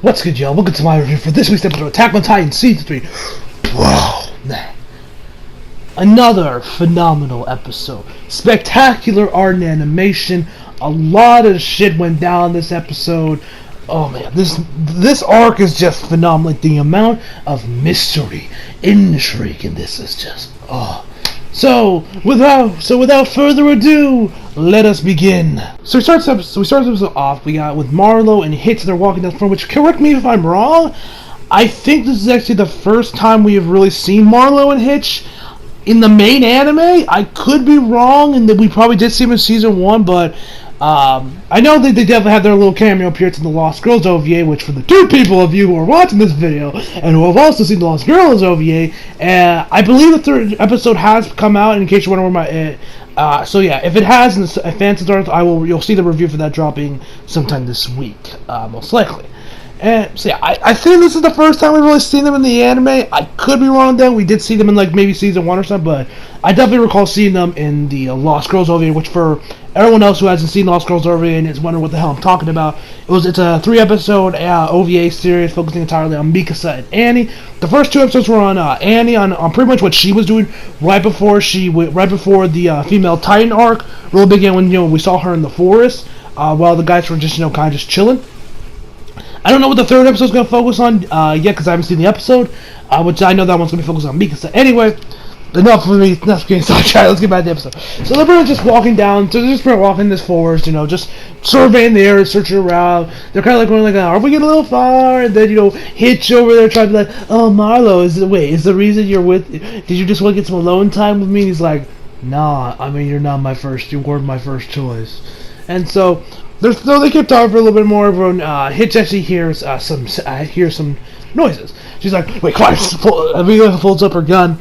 What's good, y'all? Welcome to my review for this week's episode of Attack on Titan Season 3. Wow, man. Another phenomenal episode. Spectacular art and animation. A lot of shit went down this episode. Oh man, this arc is just phenomenal. Like, the amount of mystery, intrigue in this is just So without further ado, let us begin. So we start this episode off. We got with Marlowe and Hitch. They're walking down the front. Which, correct me if I'm wrong, I think this is actually the first time we have really seen Marlowe and Hitch in the main anime. I could be wrong, and that we probably did see him in season 1, but I know that they definitely have their little cameo appearance in the Lost Girls OVA, which for the two people of you who are watching this video and who have also seen the Lost Girls OVA, I believe the third episode has come out. In case you wonder where my so yeah, if it has, and the fans start, you'll see the review for that dropping sometime this week, most likely. And so yeah, I think this is the first time we've really seen them in the anime. I could be wrong then. We did see them in like maybe season 1 or something, but I definitely recall seeing them in the Lost Girls OVA, which for everyone else who hasn't seen Lost Girls OVA and is wondering what the hell I'm talking about, it's a 3-episode OVA series focusing entirely on Mikasa and Annie. The first 2 episodes were on Annie, on pretty much what she was doing right before the female Titan arc really began, when we saw her in the forest while the guys were just kind of just chilling. I don't know what the third episode is going to focus on yet, because I haven't seen the episode, which I know that one's going to be focused on Mikasa. Anyway, enough for me, enough getting sidetracked. Let's get back to the episode. So they're just walking down, so they're just walking this forest, just surveying the area, searching around. They're kind of like going like, are we getting a little far? And then, Hitch over there trying to be like, oh, Marlowe, is the reason you're with, did you just want to get some alone time with me? And he's like, nah, I mean, you weren't my first choice. And so they kept talking for a little bit more. Everyone, Hitch actually hears some noises. She's like, wait, quiet. Amelia folds up her gun,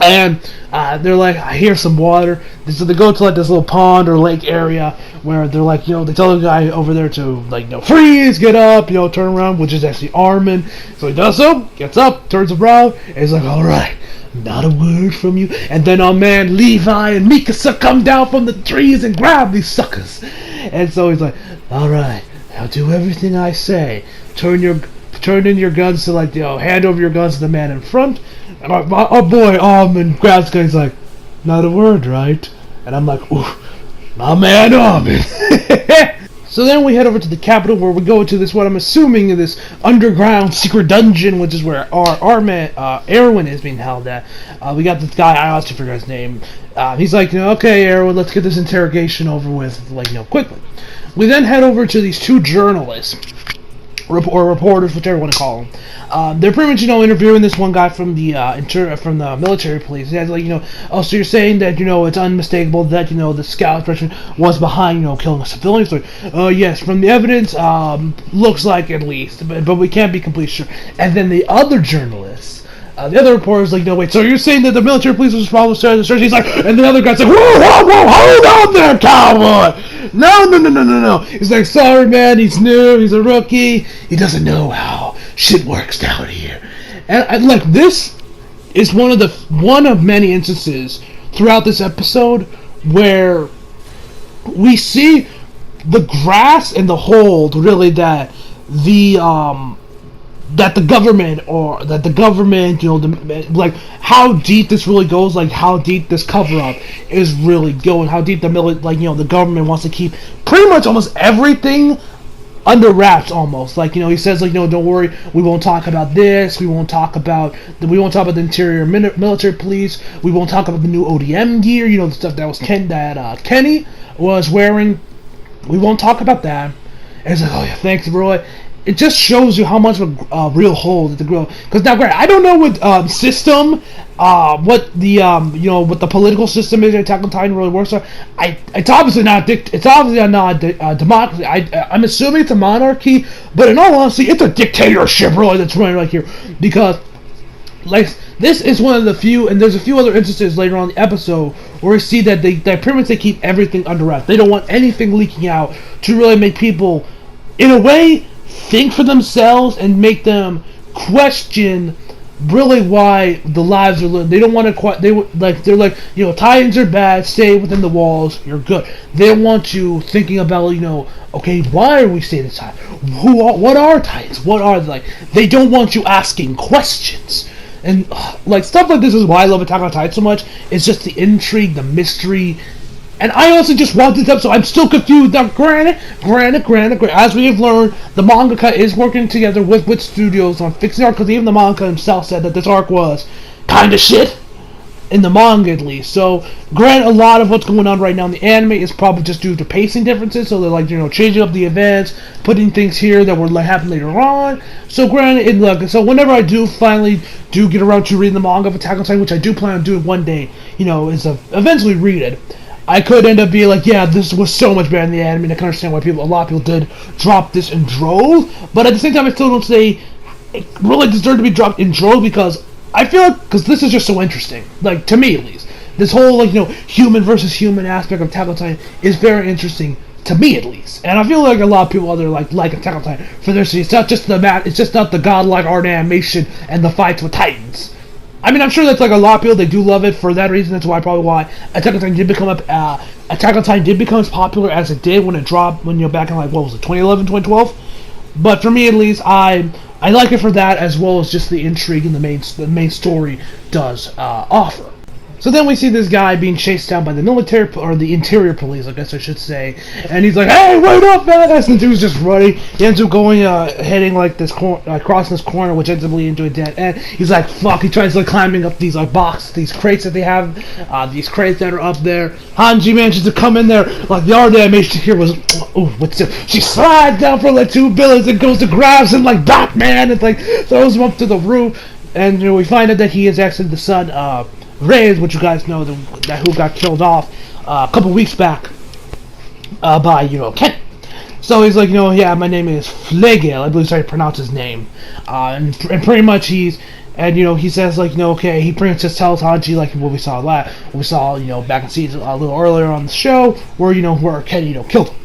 and they're like, I hear some water. So they go to like this little pond or lake area where they're like, they tell the guy over there to freeze, get up, turn around, which is actually Armin. So he does so, gets up, turns around, and he's like, all right. Not a word from you. And then our man Levi and Mikasa come down from the trees and grab these suckers. And so he's like, alright, I'll do everything I say. Turn in your guns to hand over your guns to the man in front. And our boy Armin grabs the gun. He's like, not a word, right? And I'm like, ooh, my man Armin. So then we head over to the capital, where we go into this, what I'm assuming is this underground secret dungeon, which is where our man Erwin is being held at. We got this guy, I also forgot his name. He's like, okay, Erwin, let's get this interrogation over with, quickly. We then head over to these 2 journalists, or reporters, whichever you want to call them. They're pretty much, interviewing this one guy from the military police. He's like, oh, so you're saying that, it's unmistakable that, the scout operation was behind, killing a civilian? So, yes, from the evidence, looks like at least, but we can't be completely sure. And then the other journalists, the other reporter's like, no, wait, so you're saying that the military police was responsible for the search? He's like, and the other guy's like, whoa, hold on there, cowboy! No. He's like, sorry, man, he's new, he's a rookie, he doesn't know how shit works down here. And this is one of many instances throughout this episode where we see the grass and the hold, really, that the government, how deep this really goes, how deep this cover-up is really going, how deep the government wants to keep pretty much almost everything under wraps, almost. He says, don't worry, we won't talk about this, we won't talk about the interior military police, we won't talk about the new ODM gear, the stuff that Kenny was wearing, we won't talk about that. And it's like, oh yeah, thanks, Roy. It just shows you how much of a real hold the grill. Because now, granted, I don't know what system, what the political system is in Attack on Titan really works on. It's obviously not democracy. I'm assuming it's a monarchy, but in all honesty, it's a dictatorship really that's running right here. Because this is one of the few, and there's a few other instances later on in the episode where we see that they pretty much keep everything under wraps. They don't want anything leaking out to really make people, in a way, think for themselves and make them question really why the lives are lived. They don't want to quite. They're like, Titans are bad. Stay within the walls. You're good. They don't want you thinking about, okay, why are we staying inside? What are Titans? What are like? They don't want you asking questions. And like stuff like this is why I love Attack on Titan so much. It's just the intrigue, the mystery. And I also just watched this episode. I'm still confused. Now, granted, as we have learned, the mangaka is working together with Wit Studios on fixing the arc, because even the mangaka himself said that this arc was kind of shit. In the manga, at least. So, granted, a lot of what's going on right now in the anime is probably just due to pacing differences. So they're like, changing up the events, putting things here that will happen later on. So, granted, so whenever I do finally get around to reading the manga of Attack on Titan, which I do plan on doing one day, is eventually read it. I could end up being like, yeah, this was so much better than the anime, and I can understand why a lot of people did drop this in droves. But at the same time, I still don't say it really deserved to be dropped in droves, because I feel like, because this is just so interesting, like, to me at least. This whole, human versus human aspect of Attack on Titan is very interesting, to me at least. And I feel like a lot of people out there like Attack on Titan for this. It's not just it's just not the godlike art animation and the fights with Titans. I mean, I'm sure that's like a lot of people, they do love it for that reason. That's probably why Attack on Titan did become as popular as it did when it dropped, back in 2011, 2012. But for me at least, I like it for that, as well as just the intrigue and the main story does offer. So then we see this guy being chased down by the military, or the interior police, I guess I should say. And he's like, "Hey, wait up, man!" And the dude's just running. He ends up going, heading this crossing this corner, which ends up leading to a dead end. He's like, "Fuck!" He tries climbing up these boxes, these crates that they have, these crates that are up there. Hanji manages to come in there. The art animation here was, she slides down from 2 buildings and goes to grabs him like Batman and throws him up to the roof. And we find out that he is actually the son of Reyes, which you guys know, who got killed off a couple weeks back by, Ken. So he's like, yeah, my name is Flegel, I believe that's how you pronounce his name. And pretty much he says, okay, he pretty much just tells Hanji, what we saw back in season, a little earlier on the show, where Ken, killed him.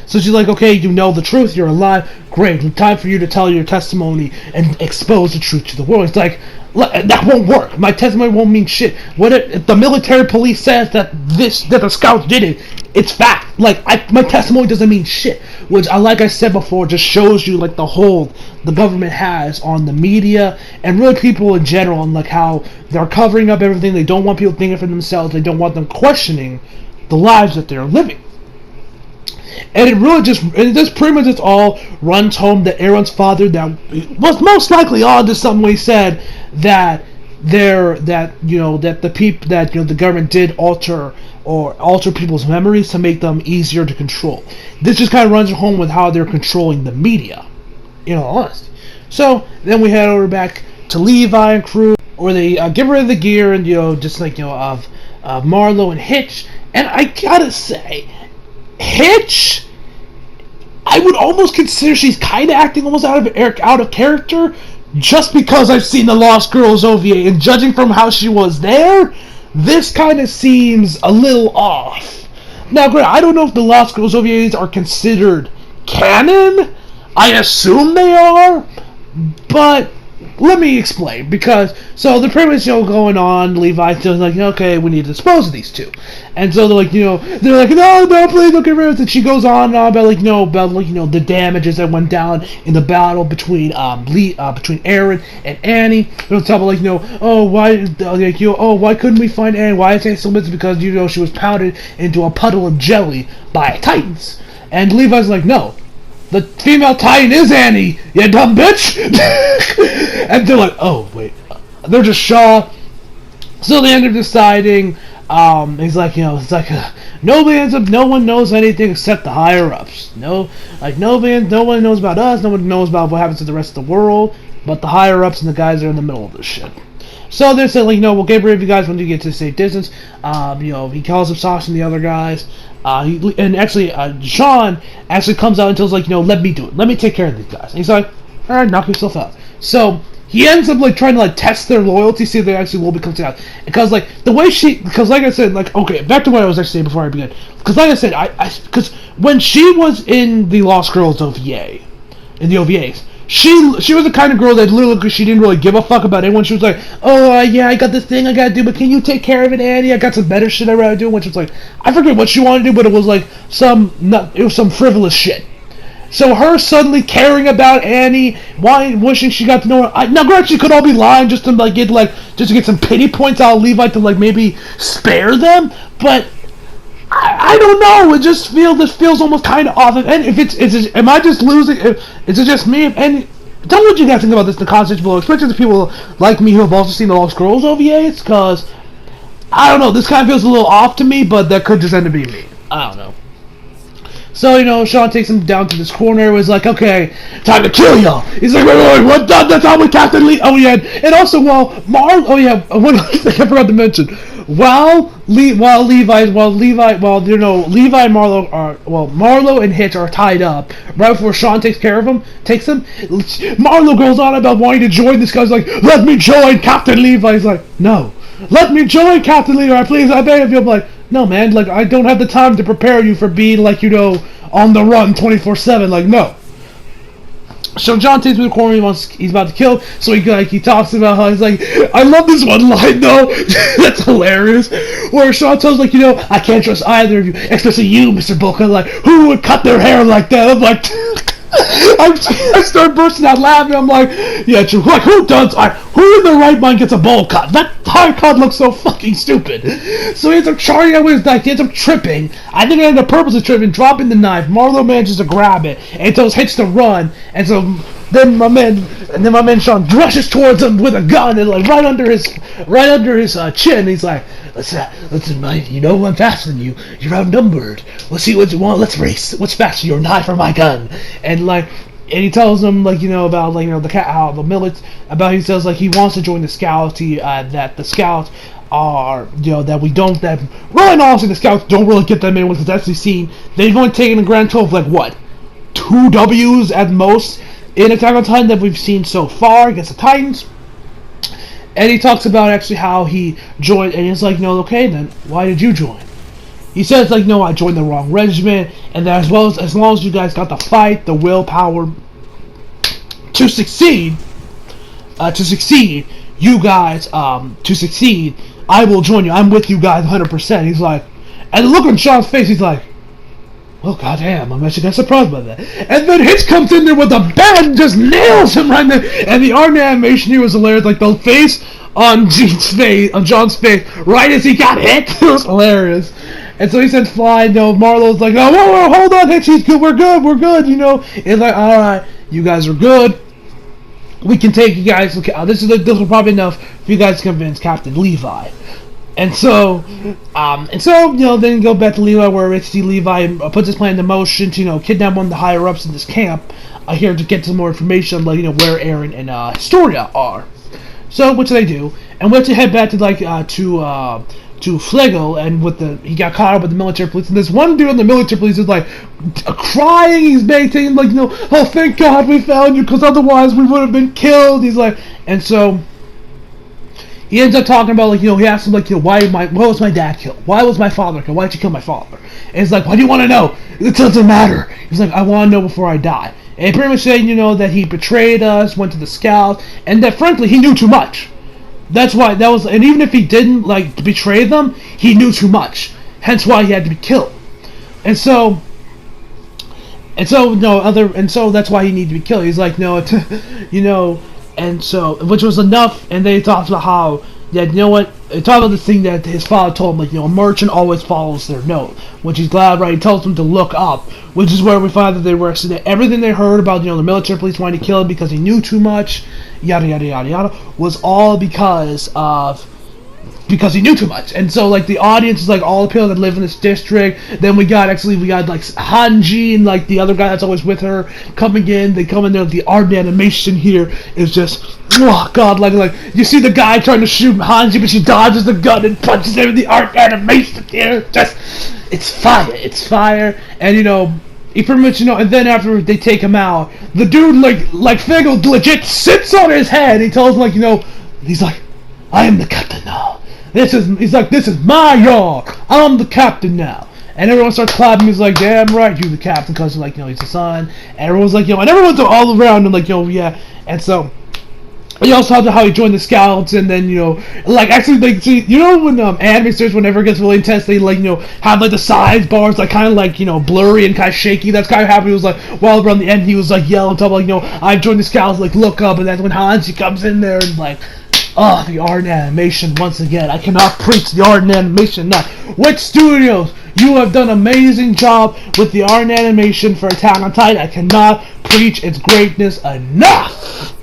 So she's like, okay, you know the truth, you're alive, great, time for you to tell your testimony and expose the truth to the world. It's like, that won't work. My testimony won't mean shit. What if the military police says that the scouts did it? It's fact. My testimony doesn't mean shit. Which, like I said before, just shows you the hold the government has on the media and really people in general, and how they're covering up everything. They don't want people thinking for themselves. They don't want them questioning the lives that they're living. And this pretty much just all runs home that Aaron's father, that was most likely onto something when he said that the government did alter people's memories to make them easier to control. This just kind of runs home with how they're controlling the media, in all honesty. So then we head over back to Levi and crew, where they get rid of the gear and of Marlo and Hitch. And I gotta say, Hitch, I would almost consider she's kind of acting almost out of character, just because I've seen the Lost Girls OVA, and judging from how she was there, this kind of seems a little off. Now, granted, I don't know if the Lost Girls OVAs are considered canon. I assume they are, but let me explain, because the pretty much going on. Levi's still okay, we need to dispose of these two, and so they're no, please don't get rid of it. And she goes on about the damages that went down in the battle between between Eren and Annie. They'll talk about why couldn't we find Annie? Why is Annie so missing? Because she was pounded into a puddle of jelly by Titans, and Levi's no. The female Titan is Annie, you dumb bitch! And they're like, oh, wait. They're just shocked. So they end up deciding, he's like, no one knows anything except the higher-ups. No one knows about us, no one knows about what happens to the rest of the world, but the higher-ups and the guys that are in the middle of this shit. So they're saying, we'll get rid of you guys when you get to a safe distance. He calls up Sasha and the other guys. Sean actually comes out and tells, let me do it. Let me take care of these guys. And he's like, alright, knock yourself out. So he ends up trying to test their loyalty, see if they actually will become out. Because the way because like I said, okay, back to what I was actually saying before I begin. Because like I said, because when she was in the Lost Girls OVA, in the OVAs, she was the kind of girl that literally she didn't really give a fuck about anyone. She was like, oh yeah, I got this thing I gotta do, but can you take care of it, Annie? I got some better shit I'd rather do. Which was like, I forget what she wanted to do, but it was like some frivolous shit. So her suddenly caring about Annie, wishing she got to know her. Now, granted, she could all be lying just to get some pity points out of Levi to like spare them, but I don't know. This feels almost kind of off. And if am I just losing? Is it just me? And tell me what you guys think about this in the comments below, especially the people like me who have also seen the Lost Scrolls OVAs, because I don't know. This kind of feels a little off to me, but that could just end up being me. I don't know. So, Sean takes him down to this corner. Was like, okay, time to kill y'all. He's like, wait, what? That's how we Captain Lee. Oh, yeah. And also, one thing I forgot to mention. While Levi and Marlo and Hitch are tied up, right before Sean takes them, Marlo goes on about wanting to join. This guy's like, let me join Captain Levi. He's like, no. Let me join Captain Levi, please, I beg of you. I'm like, no, man, like, I don't have the time to prepare you for being, like, on the run 24/7, like, no. So John takes him to the corner, he's about to kill, so he talks about how he's like, I love this one line, though, that's hilarious, where Sean tells, like, I can't trust either of you, especially you, Mr. Boca, like, who would cut their hair like that? I'm like, I start bursting out laughing. I'm like, yeah, true. Like, who in their right mind gets a bowl cut? That haircut looks so fucking stupid. So he ends up charging out with his knife. He ends up tripping. I think he had the purpose of tripping, dropping the knife. Marlo manages to grab it and tells Hitch to run. And so then my man Sean rushes towards him with a gun and like right under his chin. He's like, listen, mate, you know I'm faster than you. You're outnumbered. Let's see what you want. Let's race. What's faster, your knife or my gun? And he tells them about the cat how the millet about he says he wants to join the scouts. That the scouts are that really honestly the scouts don't really get that many ones because that's the scene. They've only taken a grand total of what 2 W's at most in Attack on Titan that we've seen so far against the Titans. And he talks about actually how he joined, and he's like, no, okay, then why did you join? He says, no, I joined the wrong regiment, and that as long as you guys got the fight, the willpower to succeed, you guys, to succeed, I will join you. I'm with you guys 100%. He's like, and look on Sean's face, he's like, oh goddamn, I'm actually kind of surprised by that. And then Hitch comes in there with a bat and just nails him right there. And the art animation here was hilarious. Like the face on John's face, right as he got hit. It was hilarious. And so he said fly, Marlo's like, oh, whoa, hold on, Hitch, he's good, we're good. It's like, alright, you guys are good. We can take you guys, this will probably enough for you guys to convince Captain Levi. And so, then go back to Levi, where we see Levi puts his plan into motion to, kidnap one of the higher ups in this camp here to get some more information on, where Eren and Historia are. So, which they do, and we have to head back to to Flegel, and he got caught up with the military police, and this one dude in the military police is crying. He's begging, oh, thank God we found you, because otherwise we would have been killed. He's like, and so. He ends up talking about, he asks him, why was my dad killed? Why was my father killed? Why did you kill my father? And he's like, why do you want to know? It doesn't matter. He's like, I want to know before I die. And pretty much saying, that he betrayed us, went to the scouts, and that, frankly, he knew too much. That's why, and even if he didn't, betray them, he knew too much. Hence why he had to be killed. And so that's why he needed to be killed. He's like, no, and so, which was enough, and they talked about how, they talked about this thing that his father told him, a merchant always follows their note, which he's glad, right? He tells them to look up, which is where we find that they were, so that everything they heard about, the military police wanting to kill him because he knew too much, yada, yada, yada, yada, was all because he knew too much. And so the audience is all the people that live in this district. Then we got Hanji and the other guy that's always with her coming in. They come in there. The art animation here is just, oh god, you see the guy trying to shoot Hanji, but she dodges the gun and punches him. The art animation here, it's fire. And he pretty much, and then after they take him out, the dude like Figgle legit sits on his head. He tells him he's like, I am the captain now. This is my yard. I'm the captain now. And everyone starts clapping. He's like, damn right, you're the captain, because like, he's the son. And everyone's like, and everyone's all around him like, yeah. And so he also talked about how he joined the Scouts, and then, like, actually, like, see, when anime stars, whenever it gets really intense, they, like, have, like, the sides bars, like, kind of, like, blurry and kind of shaky. That's kind of happened. He was, like, while around the end, he was, like, yelling, talking, like, I joined the Scouts, like, look up, and that's when Hanji comes in there, and, like, the art and animation, once again. I cannot preach the art and animation enough. Wit Studios, you have done an amazing job with the art and animation for Attack on Titan. I cannot preach its greatness enough.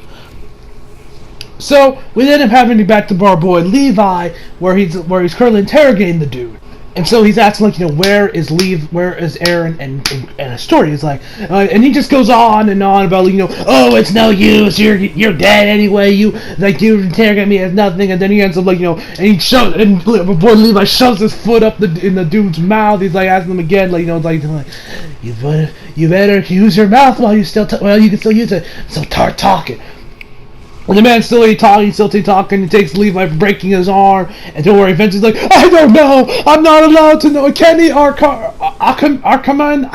So we end up having to back to our boy Levi, where he's currently interrogating the dude, and so he's asking like, where is Eren and Astoria? He's like, and he just goes on and on about oh, it's no use, you're dead anyway, you interrogate me as nothing, and then he ends up like and boy Levi shoves his foot up in the dude's mouth. He's like asking him again like you better use your mouth while you can still use it. So start talking. And the man's still talking, he takes Levi for breaking his arm, and don't worry, eventually he's like, I don't know, I'm not allowed to know, Kenny Arkaman,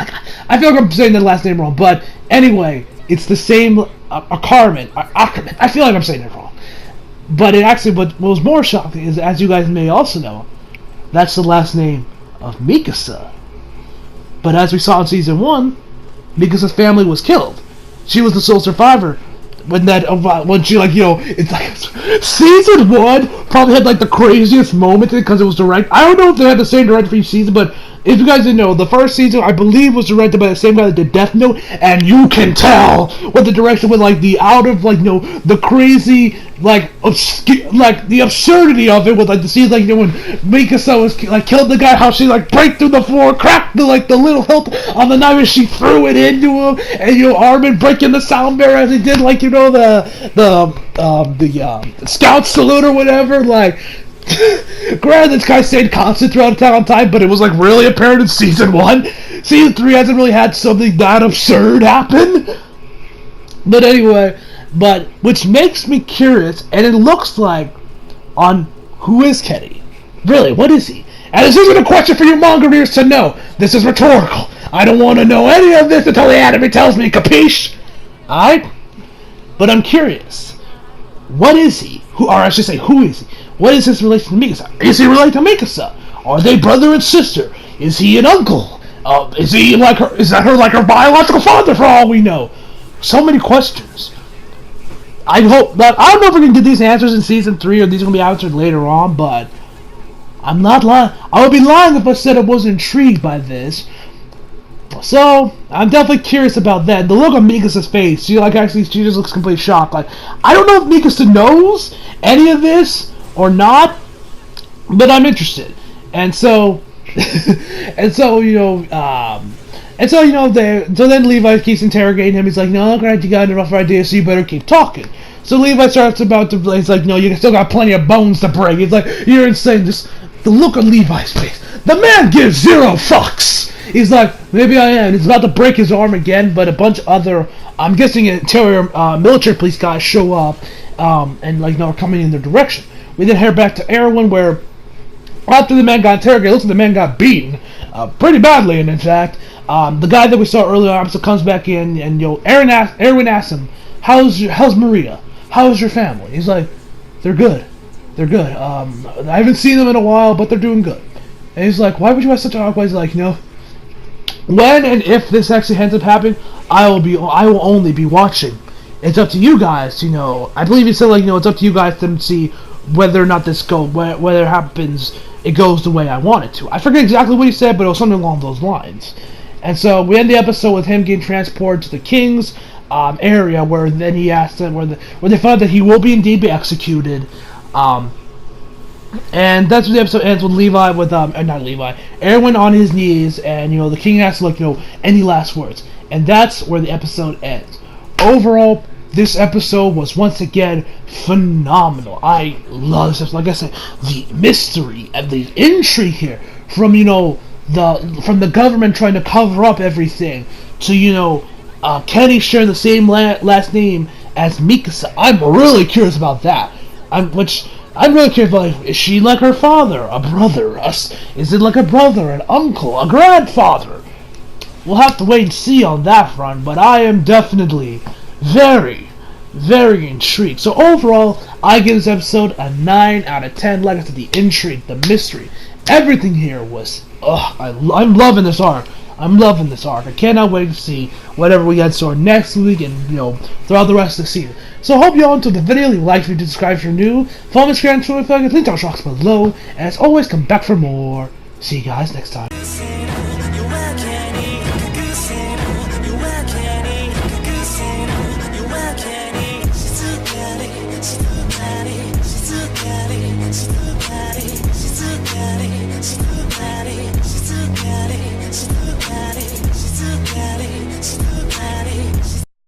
I feel like I'm saying the last name wrong, but anyway, it's the same, Ackerman, I feel like I'm saying it wrong. But it actually, what was more shocking is, as you guys may also know, that's the last name of Mikasa. But as we saw in Season 1, Mikasa's family was killed. She was the sole survivor. When she it's like Season 1 probably had like the craziest moment because it was direct. I don't know if they had the same director for each season, but if you guys didn't know, the first season I believe was directed by the same guy that did Death Note, and you can tell what the direction was like, the out of the crazy the absurdity of it with like the scenes when Mikasa was killed the guy, how she break through the floor, cracked the little hilt on the knife and she threw it into him, and Armin breaking the sound barrier as he did the scout salute or whatever. Granted, this guy stayed constant throughout Attack on Titan, but it was really apparent in Season 1. Season 3 hasn't really had something that absurd happen. But anyway, which makes me curious, and it looks like on who is Kenny? Really, what is he? And this isn't a question for you manga readers to know. This is rhetorical. I don't want to know any of this until the anime tells me, capiche? Alright? But I'm curious. What is he? Who is he? What is his relation to Mikasa? Is he related to Mikasa? Are they brother and sister? Is he an uncle? Is he is that her biological father for all we know? So many questions. I hope that, I don't know if we're going to get these answers in Season 3 or these are going to be answered later on, but I'm not lying. I would be lying if I said I wasn't intrigued by this. So, I'm definitely curious about that. The look on Mikasa's face, she just looks completely shocked. I don't know if Mikasa knows any of this or not, but I'm interested. And so, so then Levi keeps interrogating him. He's like, no, great, you got a rough idea, so you better keep talking. So Levi starts he's like, no, you still got plenty of bones to break. He's like, you're insane. Just the look on Levi's face. The man gives zero fucks. He's like, maybe I am. He's about to break his arm again, but a bunch of other, I'm guessing interior military police guys show up, and are coming in their direction. We then head back to Erwin, where after the man got interrogated, it looks like the man got beaten, pretty badly, and in fact, the guy that we saw earlier on comes back in, and Erwin asks him, how's Maria? How's your family? He's like, they're good. I haven't seen them in a while, but they're doing good. And he's like, why would you have such an awkward? He's like, when and if this actually ends up happening, I will only be watching. It's up to you guys, I believe he said, it's up to you guys to see whether or not this whether it happens, it goes the way I want it to. I forget exactly what he said, but it was something along those lines. And so we end the episode with him getting transported to the King's area, where then he asked them, where they found that he will indeed be executed. And that's where the episode ends with Erwin on his knees, and the king asks any last words, and that's where the episode ends. Overall, this episode was once again phenomenal. I love this episode. Like I said, the mystery and the intrigue here from from the government trying to cover up everything to Kenny sharing the same last name as Mikasa. I'm really curious about that. I'm really curious, like, is she like her father, a brother? Is it like a brother, an uncle, a grandfather? We'll have to wait and see on that front, but I am definitely very, very intrigued. So overall, I give this episode a 9 out of 10. Like I said, the intrigue, the mystery, everything here was, I'm loving this arc. I'm loving this arc. I cannot wait to see whatever we get in store next week and, throughout the rest of the season. So I hope you all enjoyed the video. Leave a like if you're subscribed if you're new. Follow me on Instagram, Twitter, Facebook, link down the box below. And as always, come back for more. See you guys next time. She's too bad.